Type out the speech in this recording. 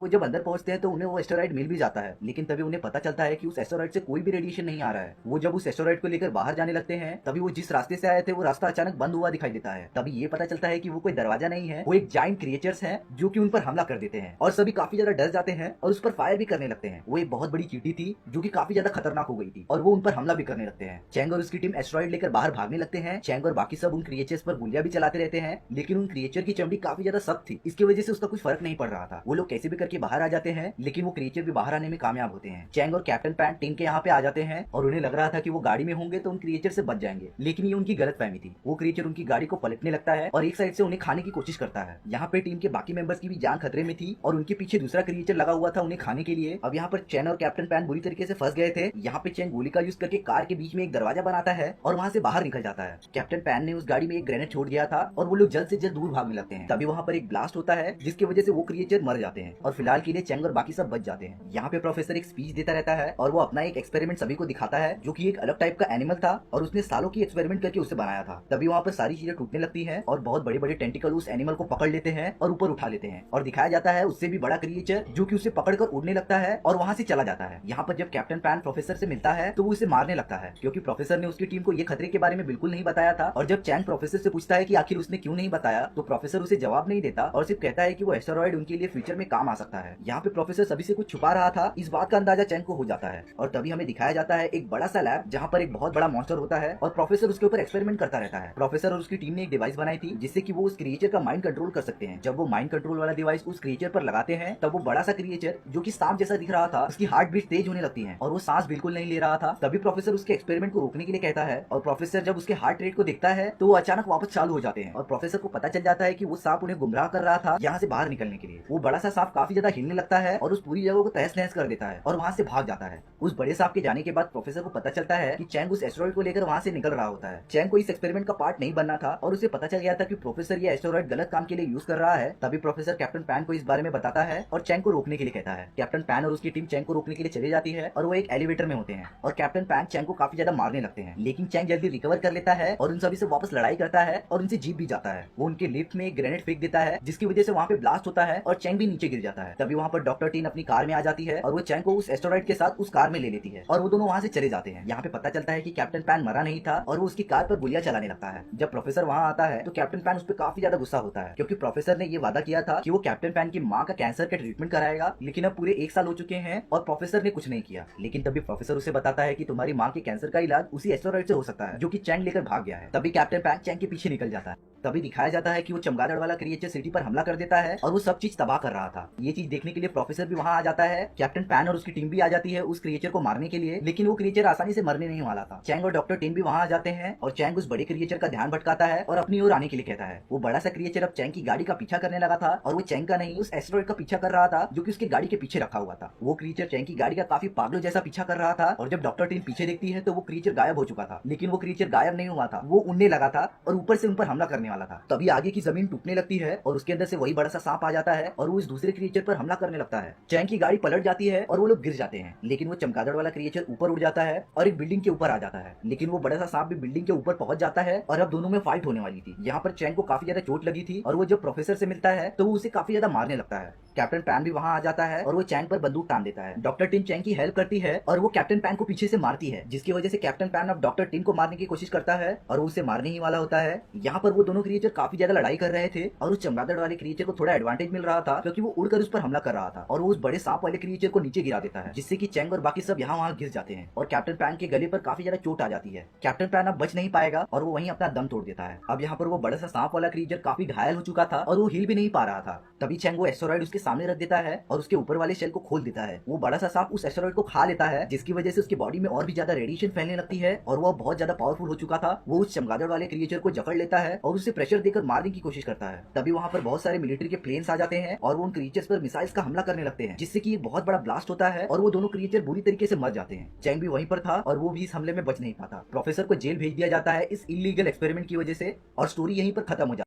वो जब अंदर पहुंचते हैं तो उन्हें वो एस्टेरॉइड मिल भी जाता है, लेकिन तभी उन्हें पता चलता है कि उस एस्टेरॉइड से कोई भी रेडिएशन नहीं आ रहा है। वो जब उस एस्टेरॉइड को लेकर बाहर जाने लगते हैं तभी वो जिस रास्ते से आए थे वो रास्ता अचानक बंद हुआ दिखाई देता है। तभी ये पता चलता है कि वो कोई दरवाजा नहीं है, वो एक जाइंट क्रिएचर्स हैं जो कि उन पर हमला कर देते हैं और सभी काफी ज्यादा डर जाते हैं और उस पर फायर भी करने लगते हैं। वो एक बहुत बड़ी चींटी थी जो कि काफी ज्यादा खतरनाक हो गई थी और वो उन पर हमला भी करने लगते हैं। चैंग और उसकी टीम एस्टेरॉइड लेकर बाहर भागने लगते हैं। चैंग और बाकी सब उन क्रिएचर्स पर गोलियां भी चलाते रहते हैं, लेकिन उन क्रिएचर की चमड़ी काफी ज्यादा सख्त थी, इसकी वजह से उसका कुछ फर्क नहीं पड़ रहा था। वो लोग कैसे भी करके बाहर आ जाते हैं, लेकिन वो क्रिएचर भी बाहर आने में कामयाब होते हैं। चैंग और कैप्टन पैन टीम के यहाँ पे आ जाते हैं और उन्हें लग रहा था कि वो गाड़ी में होंगे तो उन क्रिएचर से बच जाएंगे, लेकिन ये उनकी गलतफहमी थी। वो क्रिएचर उनकी गाड़ी को पलटने लगता है और एक साइड से उन्हें खाने की कोशिश करता है। यहाँ पे टीम के बाकी मेंबर्स की भी जान खतरे में थी और उनके पीछे दूसरा क्रिएचर लगा हुआ था उन्हें खाने के लिए। अब यहाँ पर चैन और कैप्टन पैन बुरी तरीके से फंस गए थे। यहाँ पे चैन गोली का यूज करके कार के बीच में एक दरवाजा बनाता है और वहाँ से बाहर निकल जाता है। कैप्टन पैन ने उस गाड़ी में एक ग्रेनेड छोड़ दिया था और वो लोग जल्द से जल्द दूर भागने लगते हैं। तभी वहाँ पर एक ब्लास्ट होता है जिसकी वजह से वो क्रिएचर मर जाते हैं और फिलहाल के लिए चैंग और बाकी सब बच जाते हैं। यहाँ पे प्रोफेसर एक स्पीच देता रहता है और वो अपना एक एक्सपेरिमेंट सभी को दिखाता है जो कि एक अलग टाइप का एनिमल था और उसने सालों की एक्सपेरिमेंट करके उसे बनाया था। तभी वहाँ पर सारी चीजें टूटने लगती हैं और बहुत बड़े बड़े टेंटिकल उस एनिमल को पकड़ लेते हैं और ऊपर उठा लेते हैं और दिखाया जाता है उससे भी बड़ा क्रिएचर जो कि उसे पकड़कर उड़ने लगता है और वहाँ से चला जाता है। यहाँ पर जब कैप्टन पैन प्रोफेसर से मिलता है तो वो उसे मारने लगता है क्योंकि प्रोफेसर ने उसकी टीम को ये खतरे के बारे में बिल्कुल नहीं बताया था। और जब चैंग प्रोफेसर से पूछता है कि आखिर उसने क्यों नहीं बताया तो प्रोफेसर उसे जवाब नहीं देता और सिर्फ कहता है कि वो एस्टेरॉइड उनके लिए फ्यूचर में काम आ सकता है। यहाँ पे प्रोफेसर सभी से कुछ छुपा रहा था, इस बात का अंदाजा चैंग को हो जाता है और तभी हमें दिखाया जाता है एक बड़ा सा लैब जहाँ पर एक बहुत बड़ा मॉन्स्टर होता है और प्रोफेसर उसके ऊपर एक्सपेरिमेंट करता रहता है। प्रोफेसर और उसकी टीम ने एक डिवाइस बनाई थी जिससे कि वो उस क्रिएचर का माइंड कंट्रोल कर सकते हैं। जब वो माइंड कंट्रोल वाला डिवाइस उस क्रिएचर पर लगाते हैं तब वो बड़ा सा क्रिएचर जो कि सांप जैसा दिख रहा था उसकी हार्ट बीट तेज होने लगती है और वो सांस बिल्कुल नहीं ले रहा था। तभी प्रोफेसर उसके एक्सपेरिमेंट को रोकने के लिए कहता है और प्रोफेसर जब उसके हार्ट रेट को देखता है तो वो अचानक वापस चालू हो जाते हैं और प्रोफेसर को पता चल जाता है कि वो सांप उन्हें गुमराह कर रहा था यहाँ से बाहर निकलने के लिए। वो बड़ा सा सांप काफी ज्यादा हिलने लगता है और उस पूरी जगह को तहस नहस कर देता है और वहाँ से भाग जाता है। उस बड़े सांप के जाने के बाद प्रोफेसर को पता चलता है कि चैंग उस एस्टेरॉइड को लेकर वहाँ से निकल रहा होता है। चैंग को इस एक्सपेरिमेंट का पार्ट नहीं बनना था और उसे पता चल गया था कि प्रोफेसर ये एस्टेरॉइड गलत काम के लिए यूज कर रहा है। तभी प्रोफेसर कैप्टन पैन को इस बारे में बताता है और चैंग को रोकने के लिए कहता है। कैप्टन पैन और उसकी टीम चैंग को रोकने के लिए चली जाती है और वो एक एलिवेटर में होते हैं और कैप्टन पैन चैंग को काफी ज्यादा मारने लगते हैं, लेकिन चैंग जल्दी रिकवर कर लेता है और उन सभी से वापस लड़ाई करता है और उनसे जीत भी जाता है। वो उनके लिफ्ट में एक ग्रेनेड फेंक देता है जिसकी वजह से वहाँ पे ब्लास्ट होता है और चैंग भी नीचे गिर जाता है। तभी वहाँ पर डॉक्टर टीन अपनी कार में आ जाती है और वो चैंग को उस एस्टेरॉइड के साथ उस कार में ले लेती है और वो दोनों वहाँ से चले जाते हैं। यहाँ पे पता चलता है कि कैप्टन पैन मरा नहीं था और वो उसकी कार पर गोलियां चलाने लगता है। जब प्रोफेसर वहाँ आता है तो कैप्टन पैन उस पर काफी ज्यादा गुस्सा होता है क्योंकि प्रोफेसर ने ये वादा किया था कि वो कैप्टन पैन की माँ का कैंसर का ट्रीटमेंट कराएगा, लेकिन अब पूरे 1 साल हो चुके हैं और प्रोफेसर ने कुछ नहीं किया। लेकिन तभी प्रोफेसर उसे बताता है कि तुम्हारी माँ के कैंसर का इलाज उसी एस्टेरॉइड से हो सकता है जो कि चैंग लेकर भाग गया है। तभी कैप्टन पैन चैंग के पीछे निकल जाता है। तभी दिखाया जाता है कि वो चमगादड़ वाला क्रिएचर सिटी पर हमला कर देता है और वो सब चीज तबाह कर रहा था। ये चीज देखने के लिए प्रोफेसर भी वहाँ आ जाता है। कैप्टन पैन और उसकी टीम भी आ जाती है उस क्रिएचर को मारने के लिए, लेकिन वो क्रिएचर आसानी से मरने नहीं वाला था। चैंग और डॉक्टर टीम भी वहाँ आ जाते हैं और चैंग उस बड़े क्रिएचर का ध्यान भटकाता है और अपनी ओर आने के लिए कहता है। वो बड़ा सा क्रिएचर अब चैंग की गाड़ी का पीछा करने लगा था और वो चैंग का नहीं उस एस्टेरॉइड का पीछा कर रहा था जो कि उसकी गाड़ी के पीछे रखा हुआ था। वो क्रिएचर चैंग की गाड़ी का काफी पागलों जैसा पीछा कर रहा था और जब डॉक्टर टीम पीछे देखती है तो वो क्रिएचर गायब हो चुका था, लेकिन वो क्रिएचर गायब नहीं हुआ था, वो उड़ने लगा था और ऊपर से उन पर हमला करने वाला था। तभी आगे की जमीन टूटने लगती है और उसके अंदर से वही बड़ा सा सांप आ जाता है और वो इस दूसरे क्रिएचर पर हमला करने लगता है। चैंग की गाड़ी पलट जाती है और वो लोग गिर जाते हैं, लेकिन वो चमगादड़ वाला क्रिएचर ऊपर उड़ जाता है और एक बिल्डिंग के ऊपर आ जाता है, लेकिन वो बड़ा सा सांप भी बिल्डिंग के ऊपर पहुंच जाता है और अब दोनों में फाइट होने वाली थी। यहाँ पर चैंग को काफी ज्यादा चोट लगी थी और वो जब प्रोफेसर से मिलता है तो वो उसे काफी ज्यादा मारने लगता है। कैप्टन पैन भी वहाँ आ जाता है और वो चैंग पर बंदूक तान देता है। डॉक्टर टीम चैंग की हेल्प करती है और वो कैप्टन पैन को पीछे से मारती है, जिसकी वजह से कैप्टन पैन अब डॉक्टर टीम को मारने की कोशिश करता है और वो उसे मारने ही वाला होता है। यहाँ पर वो दोनों क्रिएचर काफी ज्यादा लड़ाई कर रहे थे और उस चमगादड़ वाले क्रिएचर को थोड़ा एडवांटेज मिल रहा था क्योंकि वो उड़कर उस पर हमला कर रहा था और वो उस बड़े सांप वाले क्रिएचर को नीचे गिरा देता है, जिससे कि चैंग और बाकी सब यहाँ वहाँ गिर जाते हैं और कैप्टन पैन के गले पर काफी ज्यादा चोट आ जाती है। कैप्टन पैन अब बच नहीं पाएगा और वो वहीं अपना दम तोड़ देता है। अब यहाँ पर वो बड़ा सा सांप वाला क्रिएचर काफी घायल हो चुका था और वो हिल भी नहीं पा रहा था। तभी चैंग वो एस्टेरॉइड उसके सामने रख देता है और उसके ऊपर वाले शेल को खोल देता है। वो बड़ा सा सांप उस एस्टेरॉइड को खा लेता है, जिसकी वजह से उसकी बॉडी में और भी ज्यादा रेडिएशन फैलने लगती है और वो बहुत ज्यादा पावरफुल हो चुका था। वो उस चमगादड़ वाले क्रिएचर को जकड़ लेता है और उसे प्रेशर देकर मारने की कोशिश करता है। तभी वहाँ पर बहुत सारे मिलिट्री के प्लेन्स आ जाते हैं और वो उन क्रिएचर्स पर मिसाइल्स का हमला करने लगते हैं, जिससे कि एक बहुत बड़ा ब्लास्ट होता है और वो दोनों क्रिएचर बुरी तरीके से मर जाते हैं। चैंग भी वहीं पर था और वो भी इस हमले में बच नहीं पाता। प्रोफेसर को जेल भेज दिया जाता है इस इलीगल एक्सपेरिमेंट की वजह से और स्टोरी यहीं पर खत्म हो जाती है।